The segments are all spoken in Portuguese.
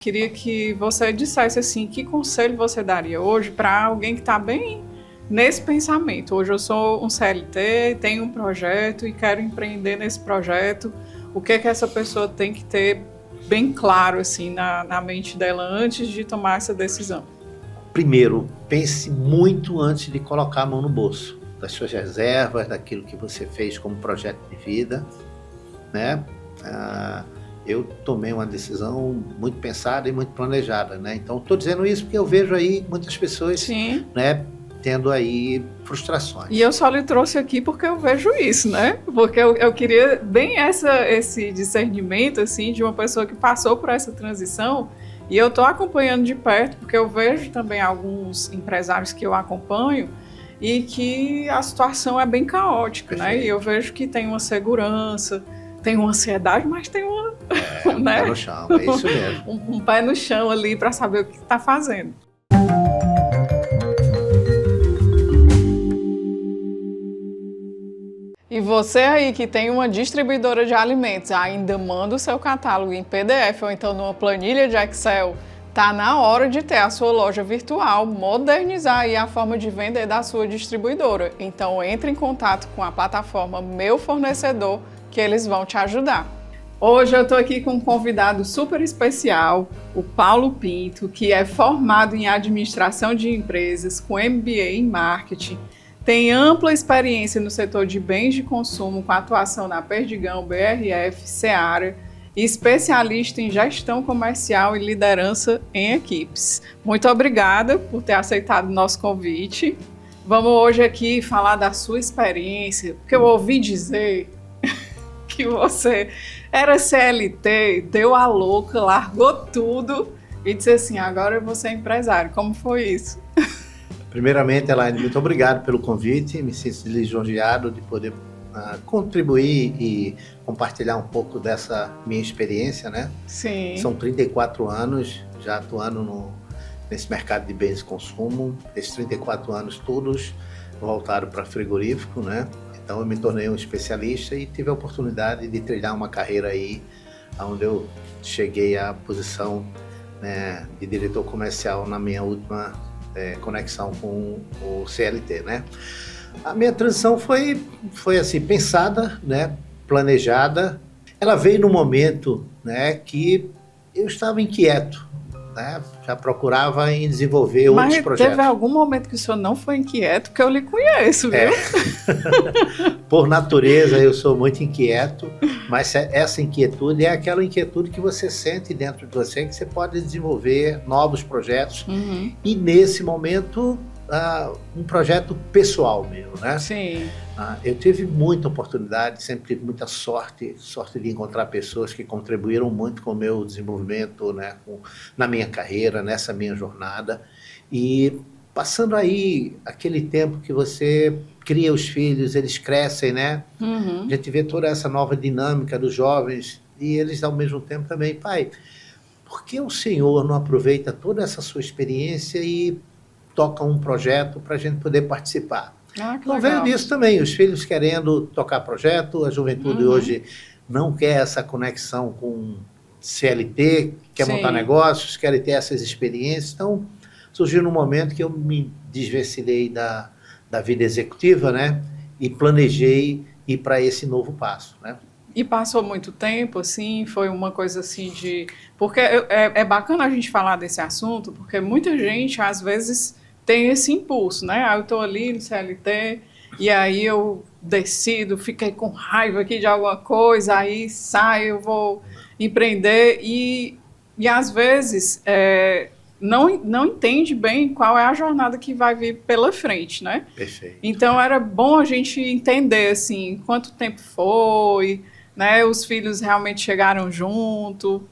Queria que você dissesse assim, que conselho você daria hoje para alguém que está bem nesse pensamento. Hoje eu sou um CLT, tenho um projeto e quero empreender nesse projeto. O que essa pessoa tem que ter bem claro assim na mente dela antes de tomar essa decisão? Primeiro, pense muito antes de colocar a mão no bolso, das suas reservas, daquilo que você fez como projeto de vida, né? Eu tomei uma decisão muito pensada e muito planejada, né? Então, estou dizendo isso porque eu vejo aí muitas pessoas, Sim, né, tendo aí frustrações. e eu só lhe trouxe aqui porque eu vejo isso, né? Porque eu queria bem esse discernimento, assim, de uma pessoa que passou por essa transição, e eu estou acompanhando de perto, porque eu vejo também alguns empresários que eu acompanho, e que a situação é bem caótica, né? E eu vejo que tem uma segurança, tem uma ansiedade, mas tem uma... Um pé no chão, é isso mesmo. um pé no chão ali para saber o que está fazendo. E você aí que tem uma distribuidora de alimentos, ainda manda o seu catálogo em PDF ou então numa planilha de Excel, tá na hora de ter a sua loja virtual, modernizar aí a forma de vender da sua distribuidora. Então entre em contato com a plataforma Meu Fornecedor, que eles vão te ajudar. Hoje eu estou aqui com um convidado super especial, o Paulo Pinto, que é formado em administração de empresas, com MBA em marketing, tem ampla experiência no setor de bens de consumo, com atuação na Perdigão, BRF, Seara, e especialista em gestão comercial e liderança em equipes. Muito obrigada por ter aceitado o nosso convite. Vamos hoje aqui falar da sua experiência, porque eu ouvi dizer que você era CLT, deu a louca, largou tudo e disse assim, agora eu vou ser empresário. Como foi isso? Primeiramente, Elaine, muito obrigado pelo convite, me sinto lisonjeado de poder contribuir e compartilhar um pouco dessa minha experiência, né? Sim. São 34 anos já atuando nesse mercado de bens de consumo, esses 34 anos todos voltaram para frigorífico, né? Então eu me tornei um especialista e tive a oportunidade de trilhar uma carreira aí, onde eu cheguei à posição, né, de diretor comercial na minha última conexão com o CLT, né? A minha transição foi assim, pensada, né, planejada. Ela veio no momento, né, que eu estava inquieto, né, já procurava em desenvolver outros projetos. Mas teve algum momento que o senhor não foi inquieto, que eu lhe conheço, viu? Por natureza eu sou muito inquieto, mas essa inquietude é aquela inquietude que você sente dentro de você, que você pode desenvolver novos projetos. Uhum. E nesse momento um projeto pessoal meu, né? Sim. Eu tive muita oportunidade, sempre tive muita sorte de encontrar pessoas que contribuíram muito com o meu desenvolvimento, né, na minha carreira, nessa minha jornada. E passando aí aquele tempo que você cria os filhos, eles crescem, né? Uhum. A gente vê toda essa nova dinâmica dos jovens e eles ao mesmo tempo também, pai, por que o senhor não aproveita toda essa sua experiência e toca um projeto para a gente poder participar? Então veio disso também, os filhos querendo tocar projeto, a juventude hoje não quer essa conexão com CLT, quer montar negócios, quer ter essas experiências. Então surgiu no momento que eu me desvencilhei da vida executiva, né, e planejei ir para esse novo passo, né. E passou muito tempo, assim, foi uma coisa assim de... Porque é bacana a gente falar desse assunto, porque muita gente, às vezes, tem esse impulso, né? Eu estou ali no CLT, e aí eu decido, fiquei com raiva aqui de alguma coisa, aí saio, eu vou empreender, e às vezes... Não entende bem qual é a jornada que vai vir pela frente, né? Perfeito. Então era bom a gente entender, assim, quanto tempo foi, né? Os filhos realmente chegaram junto.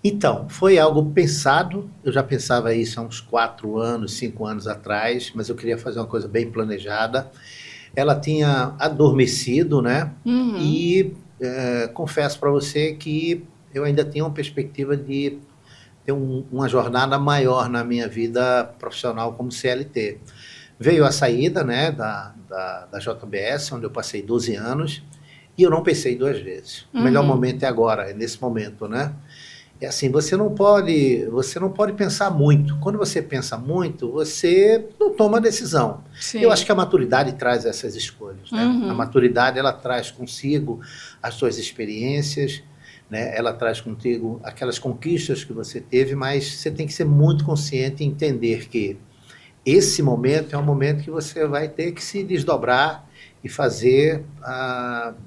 Então, foi algo pensado, eu já pensava isso há uns 4 anos, 5 anos atrás, mas eu queria fazer uma coisa bem planejada. Ela tinha adormecido, né? Uhum. E confesso para você que eu ainda tinha uma perspectiva de ter uma jornada maior na minha vida profissional como CLT. Veio a saída, né, da JBS, onde eu passei 12 anos, e eu não pensei 2 vezes. O melhor momento é agora, é nesse momento, né? É assim, você não pode pensar muito. Quando você pensa muito, você não toma decisão. Sim. Eu acho que a maturidade traz essas escolhas, né? A maturidade, ela traz consigo as suas experiências, né? Ela traz contigo aquelas conquistas que você teve, mas você tem que ser muito consciente e entender que esse momento é um momento que você vai ter que se desdobrar e fazer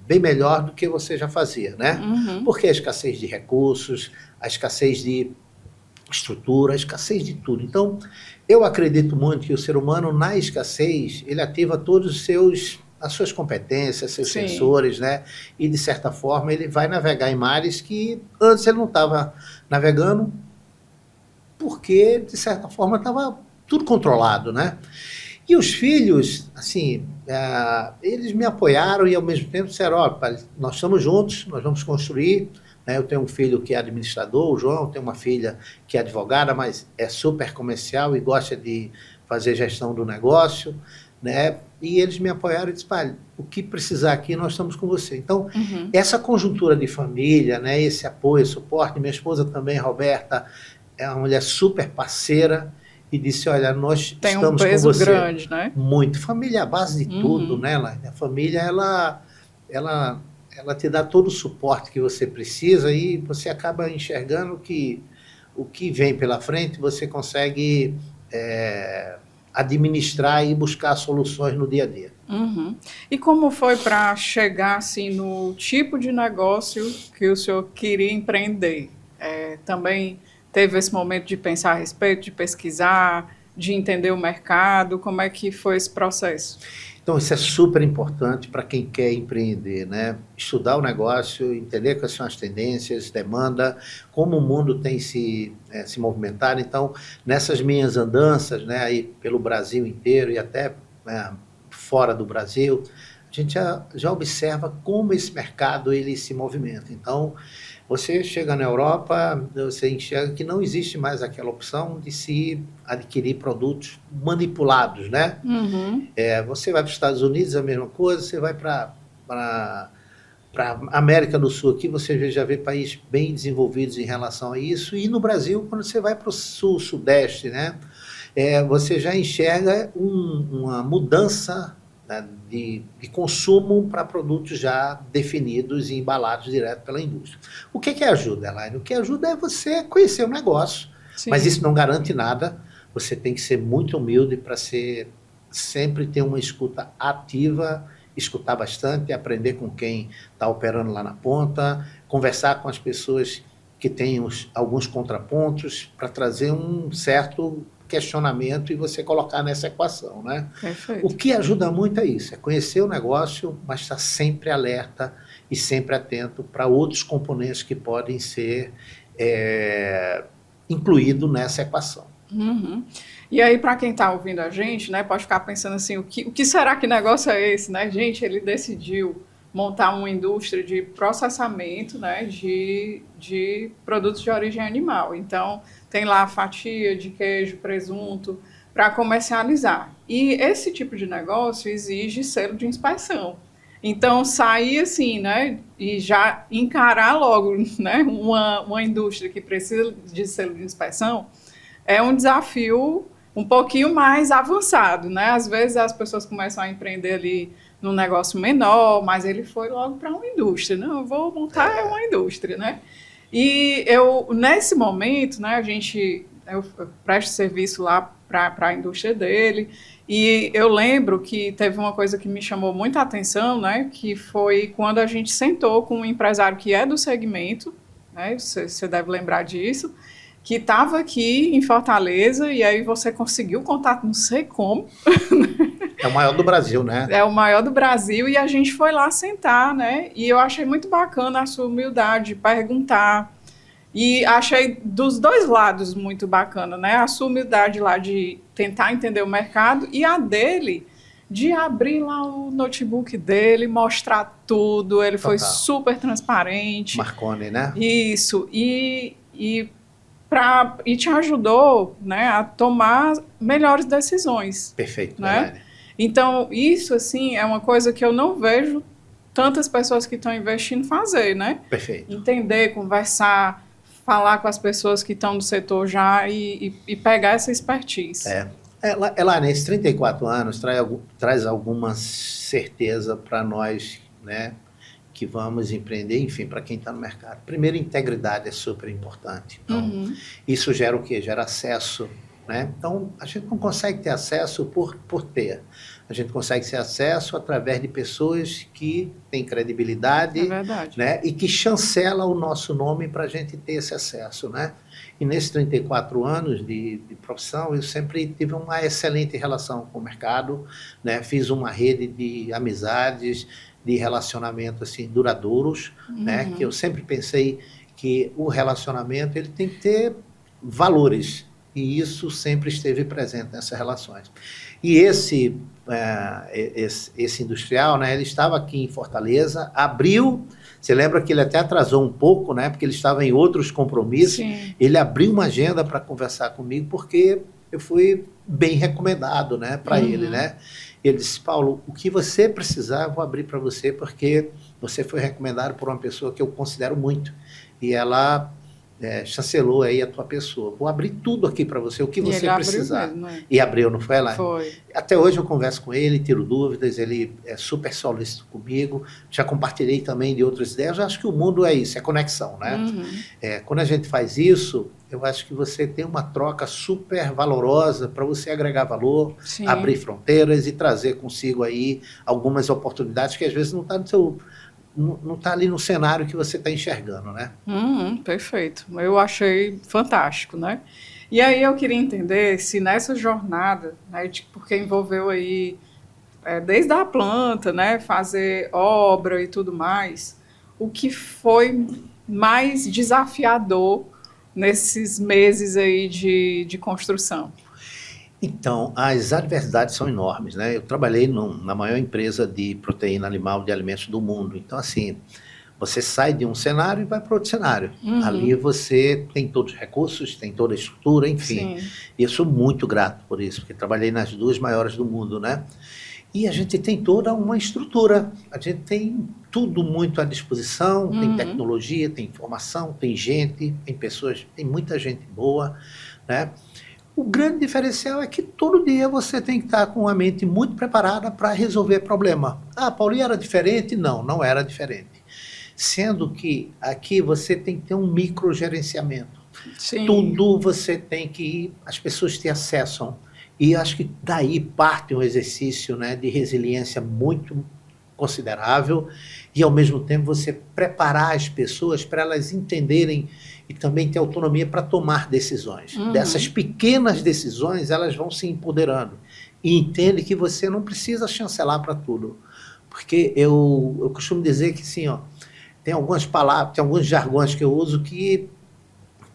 bem melhor do que você já fazia, né? Porque a escassez de recursos, a escassez de estrutura, a escassez de tudo. Então, eu acredito muito que o ser humano, na escassez, ele ativa todos as suas competências, seus Sim. sensores, né? E, de certa forma, ele vai navegar em mares que antes ele não estava navegando porque, de certa forma, estava tudo controlado, né? E os filhos, assim, eles me apoiaram e ao mesmo tempo disseram, ó, pai, nós estamos juntos, nós vamos construir, né? Eu tenho um filho que é administrador, o João, tenho uma filha que é advogada, mas é super comercial e gosta de fazer gestão do negócio, né? E eles me apoiaram e disseram, pai, o que precisar aqui, nós estamos com você. Então, essa conjuntura de família, né? Esse apoio, suporte, minha esposa também, Roberta, é uma mulher super parceira, e disse, olha, nós Tem estamos um peso com você. grande, né? Muito. Família é a base de tudo, né, Laine? A família, ela te dá todo o suporte que você precisa e você acaba enxergando que o que vem pela frente você consegue administrar e buscar soluções no dia a dia. E como foi para chegar assim, no tipo de negócio que o senhor queria empreender? Também teve esse momento de pensar a respeito, de pesquisar, de entender o mercado? Como é que foi esse processo? Então, isso é super importante para quem quer empreender, né? Estudar o negócio, entender quais são as tendências, demanda, como o mundo tem se movimentado. Então, nessas minhas andanças, né, aí pelo Brasil inteiro e até fora do Brasil, a gente já observa como esse mercado ele se movimenta. Então, você chega na Europa, você enxerga que não existe mais aquela opção de se adquirir produtos manipulados, né? Você vai para os Estados Unidos, a mesma coisa, você vai para a América do Sul aqui, você já vê países bem desenvolvidos em relação a isso, e no Brasil, quando você vai para o Sul, Sudeste, né? Você já enxerga uma mudança, né, de consumo para produtos já definidos e embalados direto pela indústria. O que ajuda, Elaine? O que ajuda é você conhecer o negócio, Sim. Mas isso não garante nada, você tem que ser muito humilde para sempre ter uma escuta ativa, escutar bastante, aprender com quem está operando lá na ponta, conversar com as pessoas que têm alguns contrapontos para trazer um certo questionamento e você colocar nessa equação, né? Perfeito. O que ajuda muito é isso, é conhecer o negócio, mas estar sempre alerta e sempre atento para outros componentes que podem ser incluídos nessa equação. E aí, para quem está ouvindo a gente, né, pode ficar pensando assim, o que será que negócio é esse, né? Gente, ele decidiu montar uma indústria de processamento, né, de produtos de origem animal. Então, tem lá a fatia de queijo, presunto, para comercializar. E esse tipo de negócio exige selo de inspeção. Então, sair assim, né, e já encarar logo, né, uma indústria que precisa de selo de inspeção é um desafio um pouquinho mais avançado, né? Às vezes as pessoas começam a empreender ali num negócio menor, mas ele foi logo para uma indústria. Não, eu vou montar uma indústria, né? E nesse momento, né, eu presto serviço lá para a indústria dele, e eu lembro que teve uma coisa que me chamou muita atenção, né, que foi quando a gente sentou com um empresário que é do segmento, né, você deve lembrar disso, que estava aqui em Fortaleza, e aí você conseguiu contato, não sei como. É o maior do Brasil, né? É o maior do Brasil, e a gente foi lá sentar, né? E eu achei muito bacana a sua humildade de perguntar. E achei dos dois lados muito bacana, né? A sua humildade lá de tentar entender o mercado e a dele de abrir lá o notebook dele, mostrar tudo. Ele foi super transparente. Marconi, né? Isso. E te ajudou, né, a tomar melhores decisões. Perfeito, né? Então, isso, assim, é uma coisa que eu não vejo tantas pessoas que estão investindo fazer, né? Perfeito. Entender, conversar, falar com as pessoas que estão no setor já e pegar essa expertise. Ela, nesses 34 anos, traz alguma certeza para nós, né, que vamos empreender, enfim, para quem está no mercado. Primeiro, integridade é super importante. Então, isso gera o quê? Gera acesso, né? Então, a gente não consegue ter acesso por ter. A gente consegue ter acesso através de pessoas que têm credibilidade, né? E que chancelam o nosso nome para a gente ter esse acesso, né? E nesses 34 anos de profissão, eu sempre tive uma excelente relação com o mercado, né? Fiz uma rede de amizades, de relacionamento assim, duradouros, né? Que eu sempre pensei que o relacionamento ele tem que ter valores, e isso sempre esteve presente nessas relações. E esse industrial, né, ele estava aqui em Fortaleza, abriu, você lembra que ele até atrasou um pouco, né, porque ele estava em outros compromissos. Sim. Ele abriu uma agenda para conversar comigo, porque eu fui bem recomendado, né, para ele, né. Ele disse: Paulo, o que você precisar, eu vou abrir para você, porque você foi recomendado por uma pessoa que eu considero muito, e ela chancelou aí a tua pessoa. Vou abrir tudo aqui para você, o que você precisar. Mesmo, né? E abriu, não foi, Elaine? Foi. Até hoje eu converso com ele, tiro dúvidas, ele é super solícito comigo, já compartilhei também de outras ideias. Eu acho que o mundo é isso, é conexão, né? Quando a gente faz isso, eu acho que você tem uma troca super valorosa para você agregar valor, Sim. abrir fronteiras e trazer consigo aí algumas oportunidades que às vezes não está no seu... não está ali no cenário que você está enxergando, né? Perfeito. Eu achei fantástico, né? E aí eu queria entender se nessa jornada, né, porque envolveu aí desde a planta, né, fazer obra e tudo mais, o que foi mais desafiador nesses meses aí de construção? Então, as adversidades são enormes, né? Eu trabalhei na maior empresa de proteína animal de alimentos do mundo. Então, assim, você sai de um cenário e vai para outro cenário. Ali você tem todos os recursos, tem toda a estrutura, enfim. Sim. E eu sou muito grato por isso, porque trabalhei nas duas maiores do mundo, né? E a gente tem toda uma estrutura, a gente tem tudo muito à disposição, tem tecnologia, tem informação, tem gente, tem pessoas, tem muita gente boa, né? O grande diferencial é que todo dia você tem que estar com a mente muito preparada para resolver problema. Ah, Paulinho, era diferente? Não, não era diferente. Sendo que aqui você tem que ter um microgerenciamento. Sim. Tudo você tem que ir, as pessoas te acessam. E acho que daí parte um exercício, né, de resiliência muito considerável, e ao mesmo tempo você preparar as pessoas para elas entenderem e também ter autonomia para tomar decisões. Dessas pequenas decisões, elas vão se empoderando. E entende que você não precisa chancelar para tudo. Porque eu costumo dizer que, assim, ó, tem algumas palavras, tem alguns jargões que eu uso que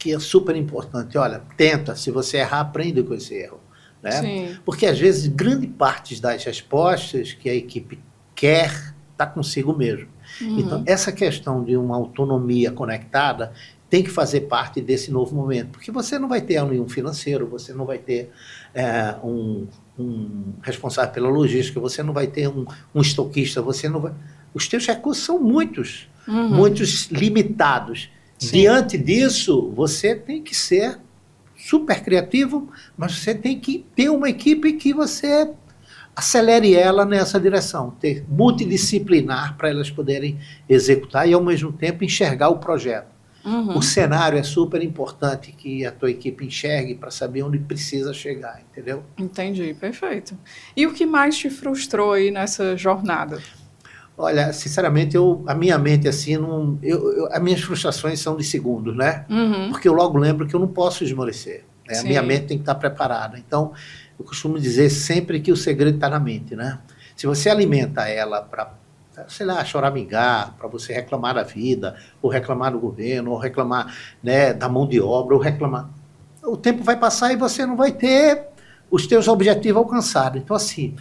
é super importante. Olha, tenta, se você errar, aprende com esse erro. Né? Sim. Porque, às vezes, grande parte das respostas que a equipe quer está consigo mesmo. Então, essa questão de uma autonomia conectada tem que fazer parte desse novo momento, porque você não vai ter nenhum financeiro, você não vai ter um responsável pela logística, você não vai ter um estoquista, você não vai... Os teus recursos são muitos limitados. Sim. Diante disso, você tem que ser super criativo, mas você tem que ter uma equipe que você acelere ela nessa direção, ter multidisciplinar para elas poderem executar e, ao mesmo tempo, enxergar o projeto. O cenário é super importante que a tua equipe enxergue para saber onde precisa chegar, entendeu? Entendi, perfeito. E o que mais te frustrou aí nessa jornada? Olha, sinceramente, a minha mente, assim, as minhas frustrações são de segundos, né? Porque eu logo lembro que eu não posso esmorecer. Né? A minha mente tem que estar preparada. Então, eu costumo dizer sempre que o segredo está na mente, né? Se você alimenta ela para, sei lá, choramingar, para você reclamar da vida, ou reclamar do governo, ou reclamar, né, da mão de obra, ou reclamar... O tempo vai passar e você não vai ter os teus objetivos alcançados. Então, assim...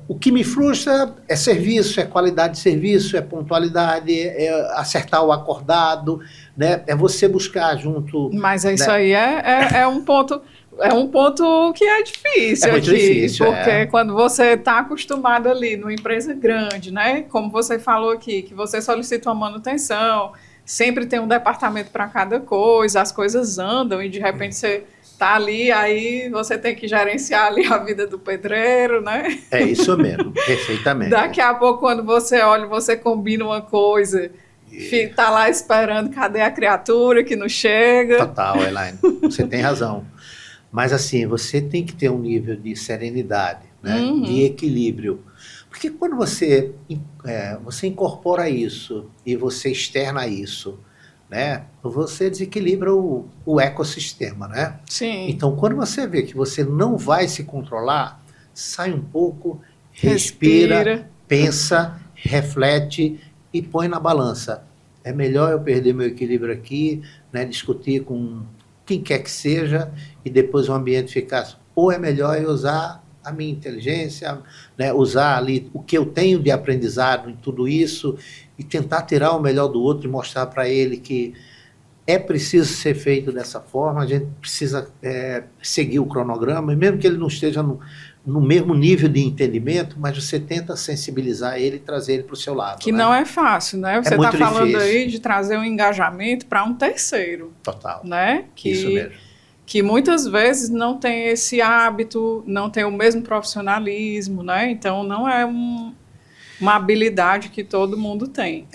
o que me frustra é serviço, é qualidade de serviço, é pontualidade, é acertar o acordado, né? É você buscar junto... Mas isso aí é um ponto... É um ponto que é difícil. É muito difícil, porque quando você está acostumado ali numa empresa grande, né? Como você falou aqui, que você solicita uma manutenção, sempre tem um departamento para cada coisa, as coisas andam e de repente você tá ali, aí você tem que gerenciar ali a vida do pedreiro, né? É isso mesmo, perfeitamente. Daqui a pouco, quando você olha, você combina uma coisa, tá lá esperando, cadê a criatura que não chega? Total, Elaine, você tem razão. Mas assim, você tem que ter um nível de serenidade, né? De equilíbrio. Porque quando você incorpora isso e você externa isso, né? Você desequilibra o ecossistema, né? Sim. Então, quando você vê que você não vai se controlar, sai um pouco, respira, pensa, reflete e põe na balança. É melhor eu perder meu equilíbrio aqui, né? Discutir com quem quer que seja e depois o ambiente ficar... Ou é melhor eu usar a minha inteligência, né, usar ali o que eu tenho de aprendizado em tudo isso e tentar tirar o melhor do outro e mostrar para ele que é preciso ser feito dessa forma, a gente precisa seguir o cronograma, e mesmo que ele não esteja no mesmo nível de entendimento, mas você tenta sensibilizar ele e trazer ele para o seu lado. Que né? Não é fácil, né? Você está falando aí de trazer um engajamento para um terceiro. Total. Né? Isso mesmo. Que muitas vezes não tem esse hábito, não tem o mesmo profissionalismo, né? Então não é uma habilidade que todo mundo tem.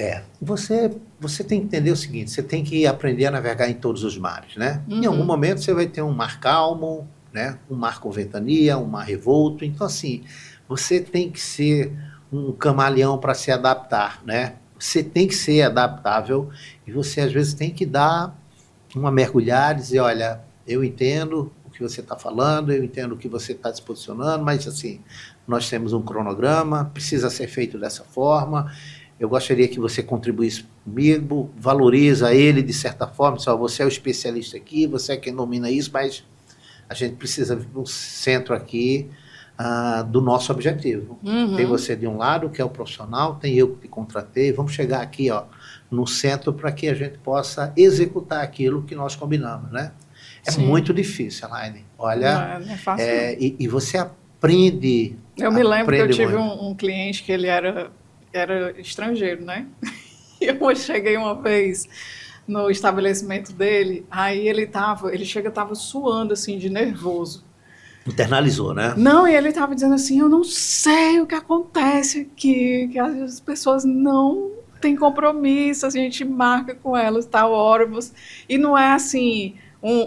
Você tem que entender o seguinte, você tem que aprender a navegar em todos os mares, né? Em algum momento você vai ter um mar calmo, né? Um mar com ventania, um mar revolto. Então, assim, você tem que ser um camaleão para se adaptar, né? Você tem que ser adaptável e você, às vezes, tem que dar uma mergulhada e dizer, olha, eu entendo o que você está falando, eu entendo o que você está se posicionando, mas, assim, nós temos um cronograma, precisa ser feito dessa forma, eu gostaria que você contribuísse comigo, valoriza ele de certa forma, só você é o especialista aqui, você é quem domina isso, mas a gente precisa vir para um centro aqui do nosso objetivo. Tem você de um lado, que é o profissional, tem eu que te contratei, vamos chegar aqui no centro para que a gente possa executar aquilo que nós combinamos, né? É Sim. muito difícil, Elaine. Olha, não é fácil. E você aprende. Eu me lembro que eu tive um cliente que ele era estrangeiro, né? E eu cheguei uma vez no estabelecimento dele, aí ele estava suando assim de nervoso. Internalizou, né? Não, e ele estava dizendo assim, eu não sei o que acontece aqui, que as pessoas não têm compromisso, a gente marca com elas tal hora, e não é assim,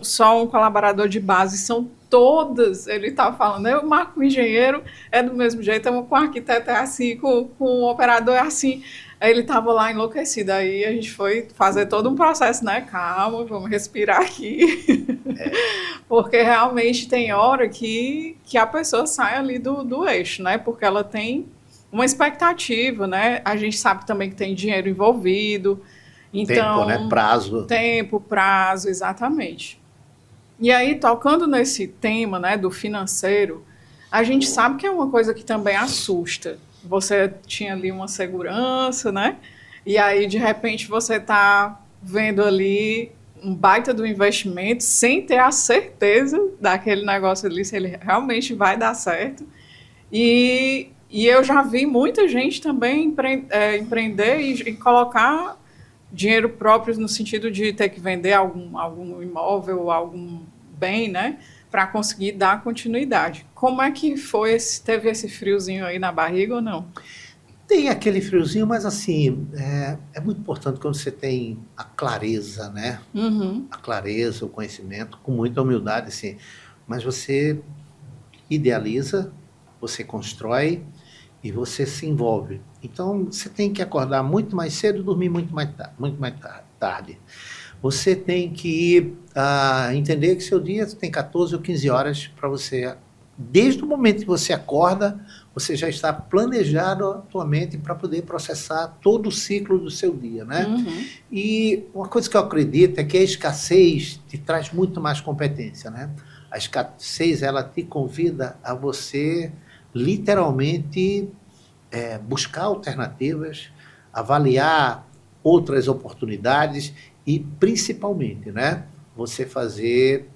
só um colaborador de base, são todas, ele estava falando, eu marco com o engenheiro, é do mesmo jeito, com o arquiteto é assim, com o operador é assim. Aí ele estava lá enlouquecido, aí a gente foi fazer todo um processo, né? Calma, vamos respirar aqui. Porque realmente tem hora que a pessoa sai ali do eixo, né? Porque ela tem uma expectativa, né? A gente sabe também que tem dinheiro envolvido. Então, tempo, né? Prazo. Tempo, prazo, exatamente. E aí, tocando nesse tema, né, do financeiro, a gente sabe que é uma coisa que também assusta. Você tinha ali uma segurança, né? E aí, de repente, você está vendo ali um baita do investimento sem ter a certeza daquele negócio ali, se ele realmente vai dar certo. E eu já vi muita gente também empreender e colocar dinheiro próprio no sentido de ter que vender algum imóvel, algum bem, né? Para conseguir dar continuidade. Como é que foi? Teve esse friozinho aí na barriga ou não? Tem aquele friozinho, mas assim, é muito importante quando você tem a clareza, né? A clareza, o conhecimento, com muita humildade, assim. Mas você idealiza, você constrói e você se envolve. Então, você tem que acordar muito mais cedo e dormir muito mais tarde. Você tem que entender que seu dia tem 14 ou 15 horas para você... Desde o momento que você acorda, você já está planejado a tua mente para poder processar todo o ciclo do seu dia, né? E uma coisa que eu acredito é que a escassez te traz muito mais competência, né? A escassez, ela te convida a você, literalmente, buscar alternativas, avaliar outras oportunidades e, principalmente, né? Você fazer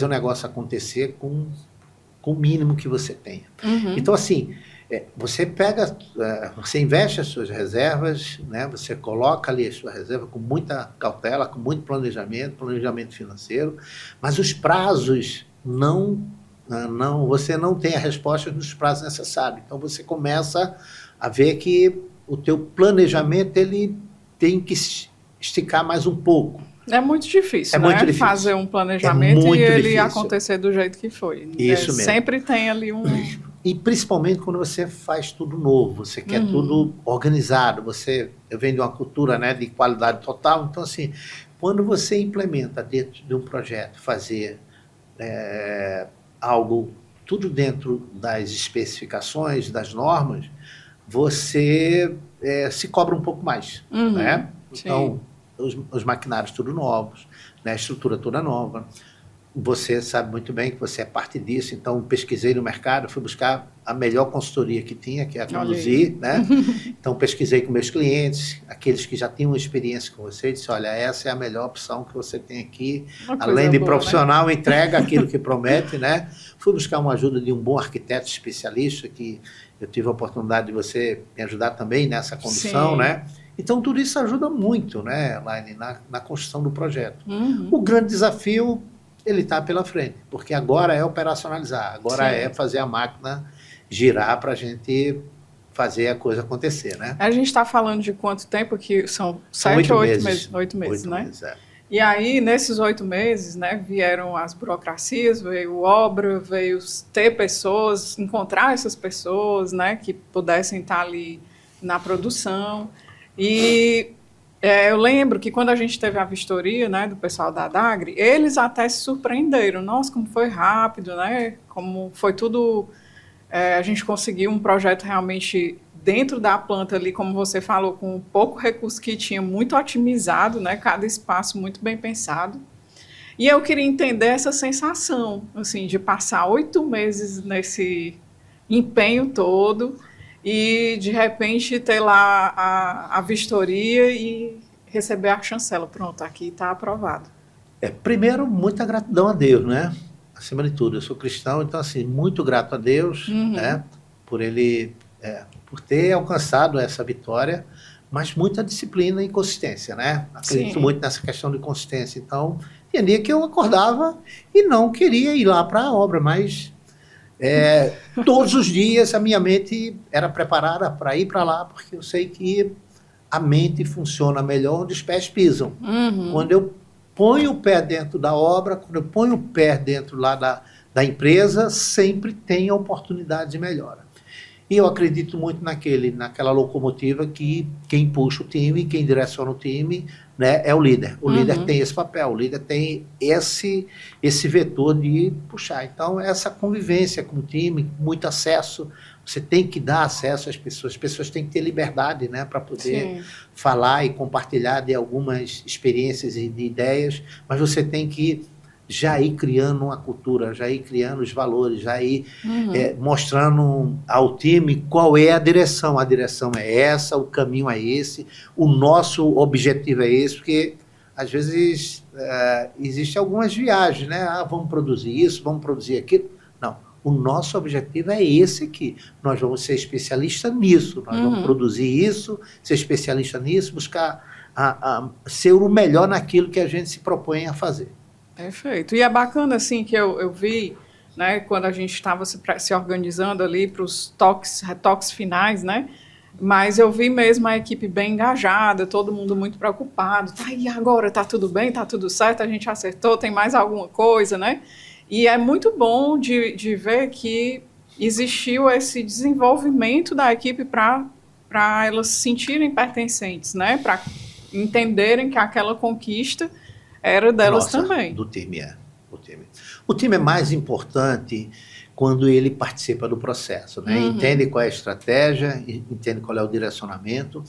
o negócio acontecer com o mínimo que você tenha. Então, assim, Você pega, você investe as suas reservas, né? Você coloca ali a sua reserva com muita cautela, com muito planejamento financeiro, mas os prazos você não tem a resposta nos prazos necessários. Então você começa a ver que o teu planejamento ele tem que esticar mais um pouco. É muito difícil, muito difícil. Fazer um planejamento e ele difícil. Acontecer do jeito que foi. Isso mesmo. Sempre tem ali um... E principalmente quando você faz tudo novo, você quer tudo organizado, eu venho de uma cultura, né, de qualidade total, então assim, quando você implementa dentro de um projeto, fazer algo, tudo dentro das especificações, das normas, você se cobra um pouco mais, né? Então, os maquinários tudo novos, né, a estrutura toda nova. Você sabe muito bem que você é parte disso, então pesquisei no mercado, fui buscar a melhor consultoria que tinha, que é a Conduzir, né? Então pesquisei com meus clientes, aqueles que já tinham experiência com você, e disse, olha, essa é a melhor opção que você tem aqui, além de boa, profissional, né? Entrega aquilo que promete, né? Fui buscar uma ajuda de um bom arquiteto especialista, que eu tive a oportunidade de você me ajudar também nessa condução, né? Então tudo isso ajuda muito, né, Elaine, na construção do projeto. O grande desafio ele está pela frente, porque agora é operacionalizar, agora é fazer a máquina girar para a gente fazer a coisa acontecer, né? A gente está falando de quanto tempo? Que são 7 ou 8 meses? 8 meses, né? Meses, E aí, nesses 8 meses, né, vieram as burocracias, veio obra, veio ter pessoas, encontrar essas pessoas, né, que pudessem estar ali na produção. E eu lembro que quando a gente teve a vistoria, né, do pessoal da Dagri, eles até se surpreenderam. Nossa, como foi rápido, né? Como foi tudo... a gente conseguiu um projeto realmente dentro da planta ali, como você falou, com pouco recurso que tinha, muito otimizado, né? Cada espaço muito bem pensado. E eu queria entender essa sensação, assim, de passar 8 meses nesse empenho todo... e, de repente, ter lá a vistoria e receber a chancela. Pronto, aqui está aprovado. Primeiro, muita gratidão a Deus, né? Acima de tudo, eu sou cristão, então, assim, muito grato a Deus, né? Por ele, por ter alcançado essa vitória, mas muita disciplina e consistência, né? Acredito muito nessa questão de consistência. Então, tinha dia que eu acordava e não queria ir lá para a obra, mas... todos os dias a minha mente era preparada para ir para lá, porque eu sei que a mente funciona melhor onde os pés pisam. Quando eu ponho o pé dentro da obra, quando eu ponho o pé dentro lá da empresa, sempre tem a oportunidade de melhora. E eu acredito muito naquela locomotiva que quem puxa o time, quem direciona o time, né, é o líder. O líder tem esse papel, o líder tem esse vetor de puxar. Então, essa convivência com o time, muito acesso, você tem que dar acesso às pessoas têm que ter liberdade, né, para poder falar e compartilhar de algumas experiências e de ideias, mas você tem que já ir criando uma cultura, já ir criando os valores, já ir mostrando ao time qual é a direção. A direção é essa, o caminho é esse, o nosso objetivo é esse, porque às vezes existem algumas viagens, né? Vamos produzir isso, vamos produzir aquilo. Não, o nosso objetivo é esse aqui. Nós vamos ser especialistas nisso, nós vamos produzir isso, ser especialista nisso, buscar ser o melhor naquilo que a gente se propõe a fazer. Perfeito. E é bacana, assim, que eu vi, né, quando a gente estava se organizando ali para os retoques finais, né, mas eu vi mesmo a equipe bem engajada, todo mundo muito preocupado. Tá, e agora? Tá tudo bem? Tá tudo certo? A gente acertou? Tem mais alguma coisa, né? E é muito bom de ver que existiu esse desenvolvimento da equipe para elas se sentirem pertencentes, né, para entenderem que aquela conquista era delas também. Do time, O time é mais importante quando ele participa do processo, né? Entende qual é a estratégia, entende qual é o direcionamento.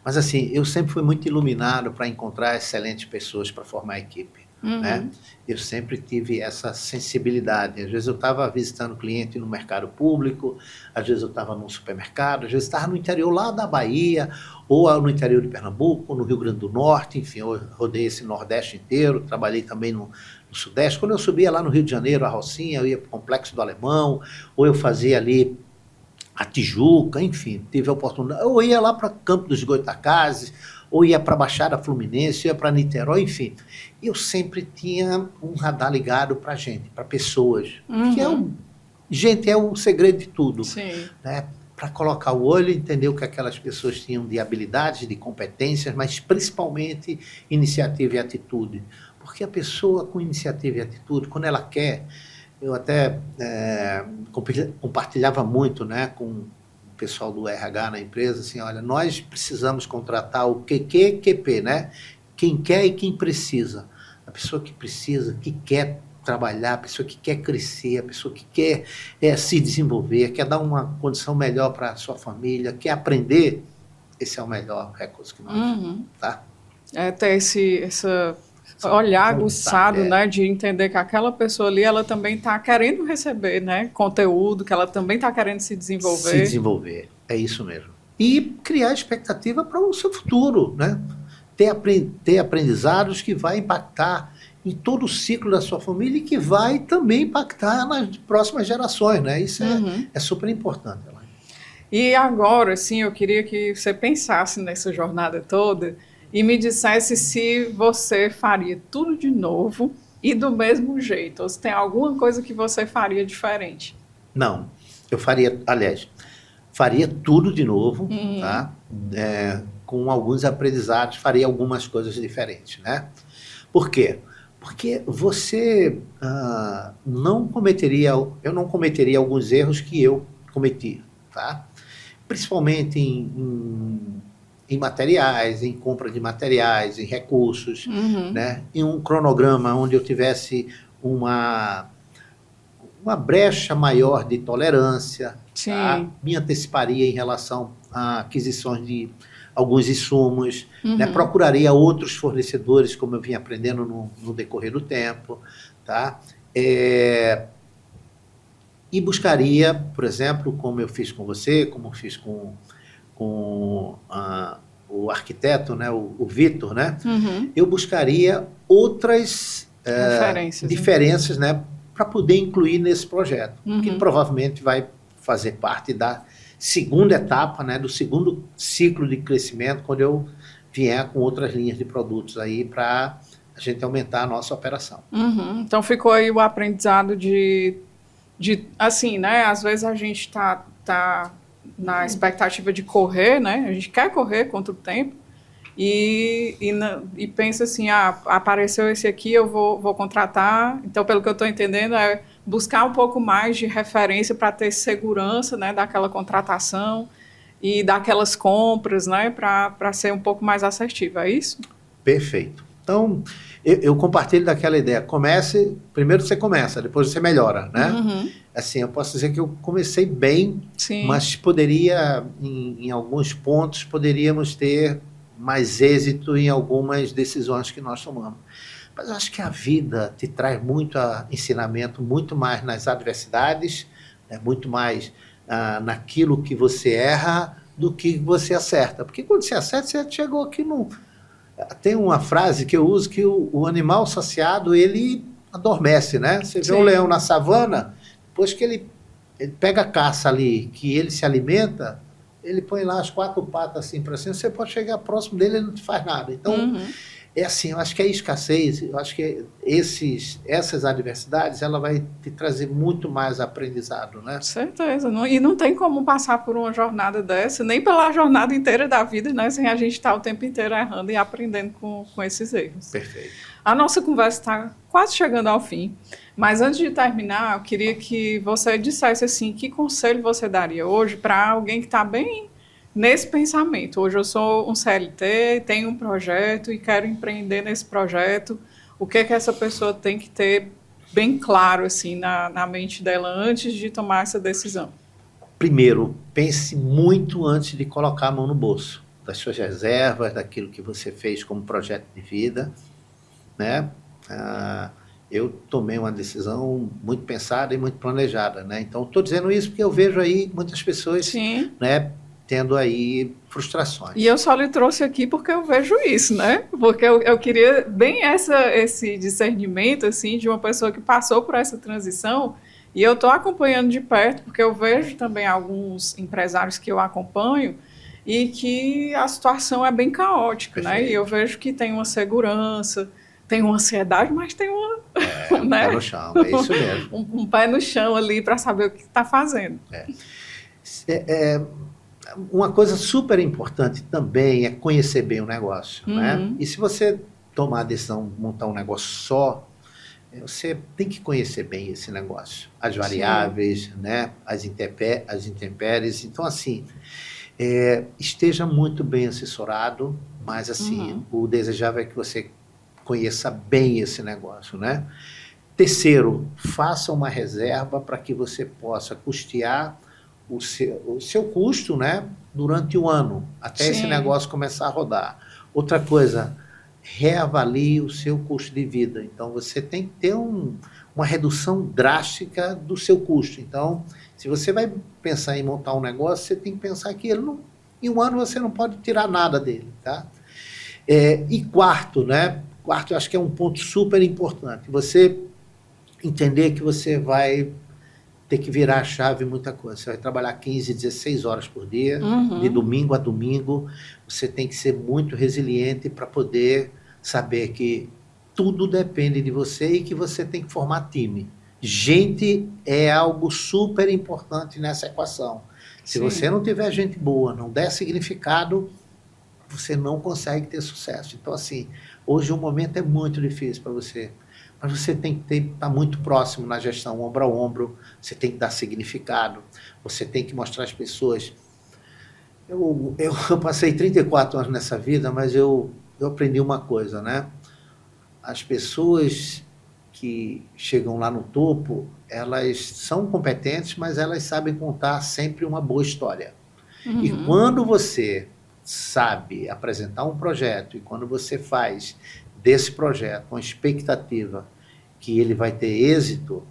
Mas, assim, eu sempre fui muito iluminado para encontrar excelentes pessoas para formar a equipe, né? Eu sempre tive essa sensibilidade. Às vezes eu estava visitando cliente no mercado público, às vezes eu estava num supermercado, às vezes estava no interior lá da Bahia, ou no interior de Pernambuco, ou no Rio Grande do Norte, enfim, eu rodei esse Nordeste inteiro, trabalhei também no Sudeste. Quando eu subia lá no Rio de Janeiro, a Rocinha, eu ia para o Complexo do Alemão, ou eu fazia ali a Tijuca, enfim, tive a oportunidade. Eu ia lá para Campo dos Goytacazes, ou ia para a Baixada Fluminense, ia para Niterói, enfim. Eu sempre tinha um radar ligado para gente, para pessoas. Que gente é o segredo de tudo. Sim. Né? Para colocar o olho e entender o que aquelas pessoas tinham de habilidades, de competências, mas principalmente iniciativa e atitude. Porque a pessoa com iniciativa e atitude, quando ela quer, eu até compartilhava muito, né, com o pessoal do RH na empresa, assim, olha, nós precisamos contratar o QP, né? Quem quer e quem precisa. A pessoa que precisa, que quer trabalhar, a pessoa que quer crescer, a pessoa que quer se desenvolver, quer dar uma condição melhor para a sua família, quer aprender, esse é o melhor recurso que nós temos, tá? É ter esse olhar aguçado, né, de entender que aquela pessoa ali, ela também está querendo receber, né, conteúdo, que ela também está querendo se desenvolver. Se desenvolver, é isso mesmo. E criar expectativa para o seu futuro, né? Ter aprendizados que vai impactar em todo o ciclo da sua família e que vai também impactar nas próximas gerações, né? Isso é super importante, Elaine. E agora, assim, eu queria que você pensasse nessa jornada toda e me dissesse se você faria tudo de novo e do mesmo jeito, ou se tem alguma coisa que você faria diferente. Não, eu faria, aliás, faria tudo de novo, tá? Com alguns aprendizados, faria algumas coisas diferentes, né? Por quê? Porque você eu não cometeria alguns erros que eu cometi, tá? Principalmente em materiais, em compra de materiais, em recursos, né? Em um cronograma onde eu tivesse uma brecha maior de tolerância, tá? Me anteciparia em relação a aquisições de alguns insumos, né? Procuraria outros fornecedores, como eu vinha aprendendo no decorrer do tempo, tá? E buscaria, por exemplo, como eu fiz com você, como eu fiz com o arquiteto, né? o Vitor, né? Eu buscaria outras diferenças, né? Para poder incluir nesse projeto, que provavelmente vai fazer parte da segunda etapa, né, do segundo ciclo de crescimento, quando eu vier com outras linhas de produtos aí para a gente aumentar a nossa operação. Então ficou aí o aprendizado de assim, né, às vezes a gente tá na expectativa de correr, né, a gente quer correr contra o tempo e pensa assim, apareceu esse aqui, eu vou contratar. Então, pelo que eu estou entendendo, é buscar um pouco mais de referência para ter segurança, né, daquela contratação e daquelas compras, né, para ser um pouco mais assertivo, é isso? Perfeito. Então, eu compartilho daquela ideia. Primeiro você começa, depois você melhora, né? Assim, eu posso dizer que eu comecei bem, mas poderia, em alguns pontos, poderíamos ter mais êxito em algumas decisões que nós tomamos. Mas eu acho que a vida te traz muito ensinamento, muito mais nas adversidades, né, muito mais naquilo que você erra do que você acerta. Porque quando você acerta, você chegou aqui no... Tem uma frase que eu uso que o animal saciado, ele adormece, né? Você vê um leão na savana, depois que ele pega a caça ali, que ele se alimenta, ele põe lá as 4 patas assim para cima, você pode chegar próximo dele, ele não te faz nada. Então, é assim, eu acho que a escassez, eu acho que essas adversidades, ela vai te trazer muito mais aprendizado, né? Certeza, e não tem como passar por uma jornada dessa, nem pela jornada inteira da vida, né, sem a gente estar o tempo inteiro errando e aprendendo com esses erros. Perfeito. A nossa conversa está quase chegando ao fim, mas antes de terminar, eu queria que você dissesse assim, que conselho você daria hoje para alguém que está bem nesse pensamento. Hoje eu sou um CLT, tenho um projeto e quero empreender nesse projeto. O que essa pessoa tem que ter bem claro assim, na mente dela antes de tomar essa decisão? Primeiro, pense muito antes de colocar a mão no bolso, das suas reservas, daquilo que você fez como projeto de vida, né? Eu tomei uma decisão muito pensada e muito planejada, né? Então, estou dizendo isso porque eu vejo aí muitas pessoas, né, tendo aí frustrações. E eu só lhe trouxe aqui porque eu vejo isso, né? Porque eu queria bem esse discernimento, assim, de uma pessoa que passou por essa transição E eu estou acompanhando de perto, porque eu vejo também alguns empresários que eu acompanho e que a situação é bem caótica, né? E eu vejo que tem uma segurança, tem uma ansiedade, mas tem uma... Um pé no chão, é isso mesmo. um pé no chão ali para saber o que está fazendo. Uma coisa super importante também é conhecer bem o negócio, né? E se você tomar a decisão de montar um negócio só, você tem que conhecer bem esse negócio, as variáveis, né? As intempéries. Então, assim, esteja muito bem assessorado, mas, assim, o desejável é que você conheça bem esse negócio, né? Terceiro, faça uma reserva para que você possa custear o seu custo, né, durante o ano, até esse negócio começar a rodar. Outra coisa, reavalie o seu custo de vida. Então, você tem que ter uma redução drástica do seu custo. Então, se você vai pensar em montar um negócio, você tem que pensar que em um ano você não pode tirar nada dele, tá? E quarto, né? Quarto, eu acho que é um ponto super importante. Você entender que você vai ter que virar a chave em muita coisa. Você vai trabalhar 15, 16 horas por dia, de domingo a domingo. Você tem que ser muito resiliente para poder saber que tudo depende de você e que você tem que formar time. Gente é algo super importante nessa equação. Se você não tiver gente boa, não der significado, você não consegue ter sucesso. Então, assim, hoje o momento é muito difícil para você. Mas você tem que estar muito próximo na gestão, ombro a ombro, você tem que dar significado, você tem que mostrar às pessoas. Eu passei 34 anos nessa vida, mas eu aprendi uma coisa, né? As pessoas que chegam lá no topo, elas são competentes, mas elas sabem contar sempre uma boa história. E quando você sabe apresentar um projeto e quando você faz desse projeto uma expectativa que ele vai ter êxito,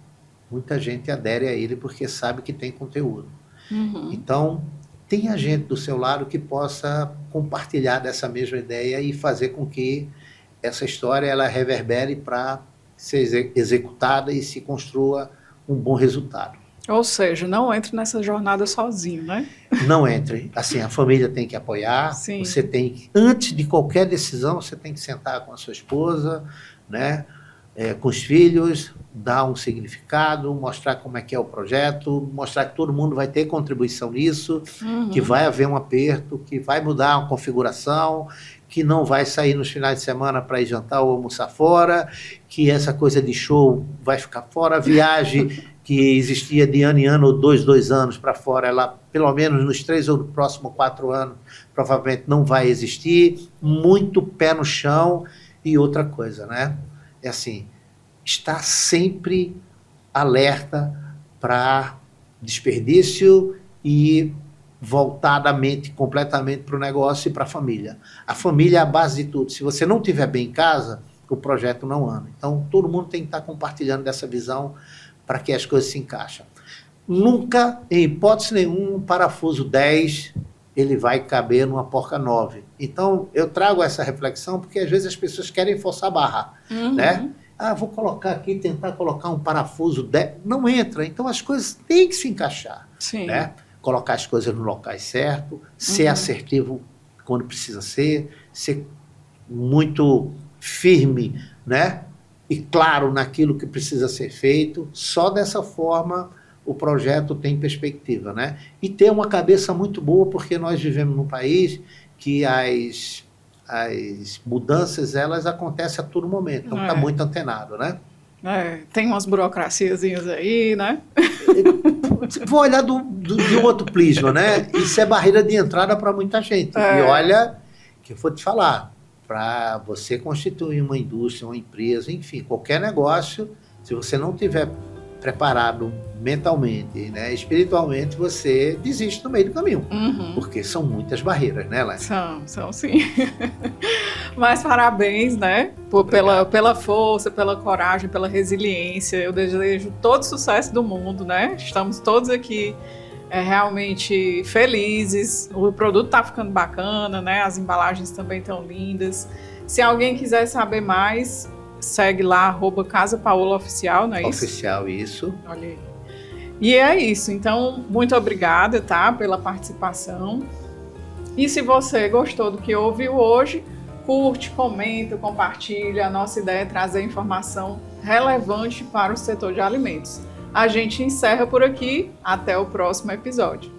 muita gente adere a ele porque sabe que tem conteúdo. Então, tenha gente do seu lado que possa compartilhar dessa mesma ideia e fazer com que essa história ela reverbere para ser executada e se construa um bom resultado. Ou seja, não entre nessa jornada sozinho, né? Não entre. Assim, a família tem que apoiar. Sim. Você tem que, antes de qualquer decisão, você tem que sentar com a sua esposa, né? Com os filhos, dar um significado, mostrar como é que é o projeto, mostrar que todo mundo vai ter contribuição nisso, que vai haver um aperto, que vai mudar a configuração, que não vai sair nos finais de semana para ir jantar ou almoçar fora, que essa coisa de show vai ficar fora, a viagem que existia de ano em ano, ou 2 anos para fora, ela, pelo menos nos 3 ou no próximo 4 anos, provavelmente não vai existir. Muito pé no chão. E outra coisa, né? É assim, estar sempre alerta para desperdício e voltar a mente completamente para o negócio e para a família. A família é a base de tudo. Se você não estiver bem em casa, o projeto não anda. Então, todo mundo tem que estar compartilhando dessa visão para que as coisas se encaixem. Nunca, em hipótese nenhuma, um parafuso 10 ele vai caber numa porca 9. Então, eu trago essa reflexão porque às vezes as pessoas querem forçar a barra, né? Vou colocar aqui, tentar colocar um parafuso 10. Não entra. Então, as coisas têm que se encaixar, né? Colocar as coisas no local certo, ser assertivo quando precisa ser muito firme, né? E claro naquilo que precisa ser feito. Só dessa forma o projeto tem perspectiva, né? E ter uma cabeça muito boa, porque nós vivemos num país que as mudanças elas acontecem a todo momento, então está muito antenado, né? Tem umas burocraciazinhas aí, né? Vou olhar de um outro prisma, né? Isso é barreira de entrada para muita gente. E olha, que eu vou te falar, para você constituir uma indústria, uma empresa, enfim, qualquer negócio, se você não tiver preparado mentalmente, né, espiritualmente, você desiste no meio do caminho. Porque são muitas barreiras, né, Laine? São sim. Mas parabéns, né, pela força, pela coragem, pela resiliência. Eu desejo todo sucesso do mundo, né? Estamos todos aqui realmente felizes. O produto está ficando bacana, né? As embalagens também estão lindas. Se alguém quiser saber mais, segue lá, @Casa Paola Oficial, não é isso? Oficial, isso. Olha aí. E é isso. Então, muito obrigada, tá, pela participação. E se você gostou do que ouviu hoje, curte, comenta, compartilha. A nossa ideia é trazer informação relevante para o setor de alimentos. A gente encerra por aqui. Até o próximo episódio.